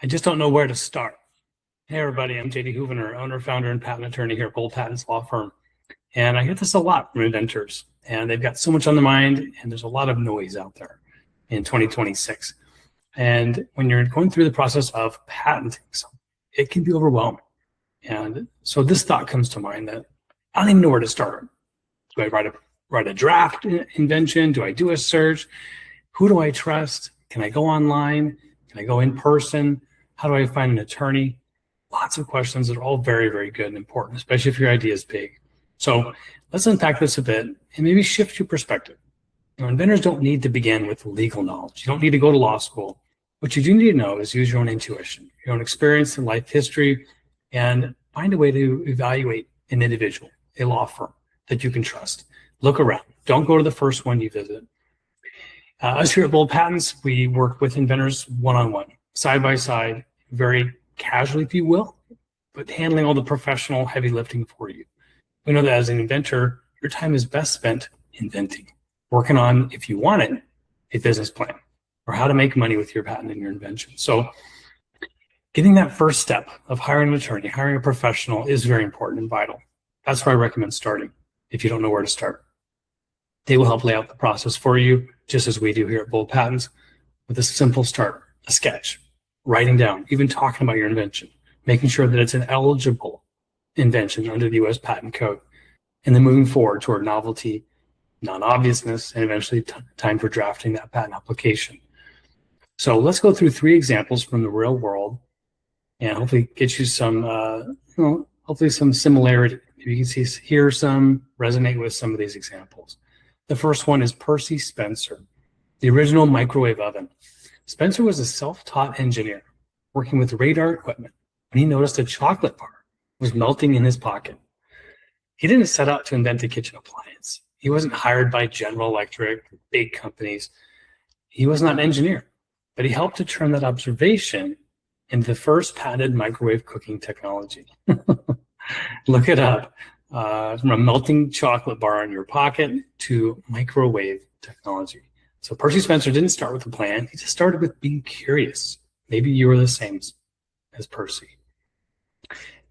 I just don't know where to start. Hey everybody, I'm JD Houvener, owner, founder, and patent attorney here at Bold Patents Law Firm. And I get this a lot from inventors, and they've got so much on their mind, and there's a lot of noise out there in 2026. And when you're going through the process of patenting something, it can be overwhelming. And so this thought comes to mind that I don't even know where to start. Do I write a draft invention? Do I do a search? Who do I trust? Can I go online? Can I go in person? How do I find an attorney? Lots of questions that are all very, very good and important, especially if your idea is big. So let's unpack this a bit and maybe shift your perspective. Inventors don't need to begin with legal knowledge. You don't need to go to law school. What you do need to know is use your own intuition, your own experience and life history, and find a way to evaluate an individual, a law firm that you can trust. Look around. Don't go to the first one you visit. Us here at Bold Patents, we work with inventors one-on-one, side by side, very casually, if you will, but handling all the professional heavy lifting for you. We know that as an inventor, your time is best spent inventing, working on, if you want it, a business plan or how to make money with your patent and your invention. So getting that first step of hiring an attorney, hiring a professional is very important and vital. That's where I recommend starting if you don't know where to start. They will help lay out the process for you, just as we do here at Bold Patents, with a simple start, a sketch, writing down, even talking about your invention, making sure that it's an eligible invention under the US Patent Code, and then moving forward toward novelty, non-obviousness, and eventually time for drafting that patent application. So let's go through 3 examples from the real world and hopefully get you some, hopefully some similarity. You can hear some, resonate with some of these examples. The first one is Percy Spencer, the original microwave oven. Spencer was a self-taught engineer working with radar equipment when he noticed a chocolate bar was melting in his pocket. He didn't set out to invent a kitchen appliance. He wasn't hired by General Electric, big companies. He was not an engineer, but he helped to turn that observation into the first patented microwave cooking technology. Look it up. From a melting chocolate bar in your pocket to microwave technology. So Percy Spencer didn't start with a plan. He just started with being curious. Maybe you were the same as Percy.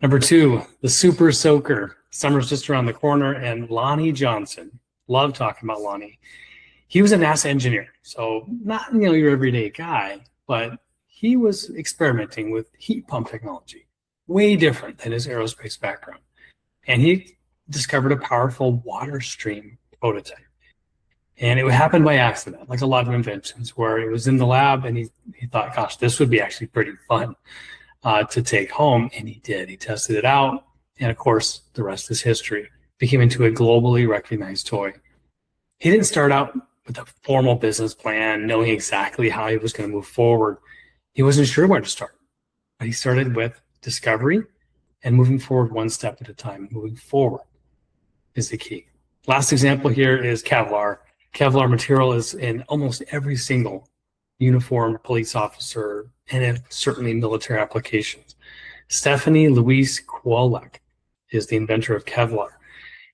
Number 2, the super soaker. Summer's just around the corner, and Lonnie Johnson. Love talking about Lonnie. He was a NASA engineer, so not your everyday guy, but he was experimenting with heat pump technology, way different than his aerospace background. And he discovered a powerful water stream prototype. And it happened by accident, like a lot of inventions, where it was in the lab and he thought, gosh, this would be actually pretty fun to take home. And he did. He tested it out. And of course, the rest is history. Became into a globally recognized toy. He didn't start out with a formal business plan, knowing exactly how he was going to move forward. He wasn't sure where to start. But he started with discovery and moving forward one step at a time. Moving forward is the key. Last example here is Kevlar. Kevlar material is in almost every single uniformed police officer and certainly military applications. Stephanie Louise Kwolek is the inventor of Kevlar.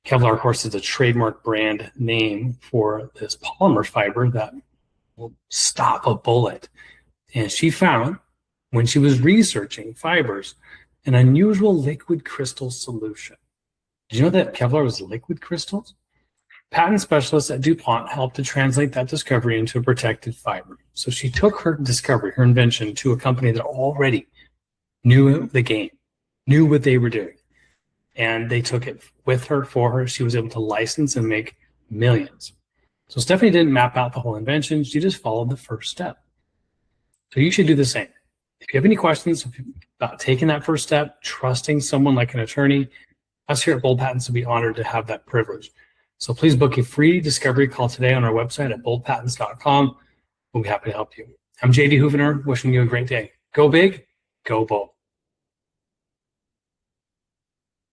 Kevlar, of course, is a trademark brand name for this polymer fiber that will stop a bullet. And she found, when she was researching fibers, an unusual liquid crystal solution. Did you know that Kevlar was liquid crystals? Patent specialists at DuPont helped to translate that discovery into a protected fiber. So she took her discovery, her invention, to a company that already knew the game, knew what they were doing. And they took it with her, for her. She was able to license and make millions. So Stephanie didn't map out the whole invention. She just followed the first step. So you should do the same. If you have any questions about taking that first step, trusting someone like an attorney, us here at Bold Patents will be honored to have that privilege. So please book a free discovery call today on our website at boldpatents.com. We'll be happy to help you. I'm JD Houvener, wishing you a great day. Go big, go bold.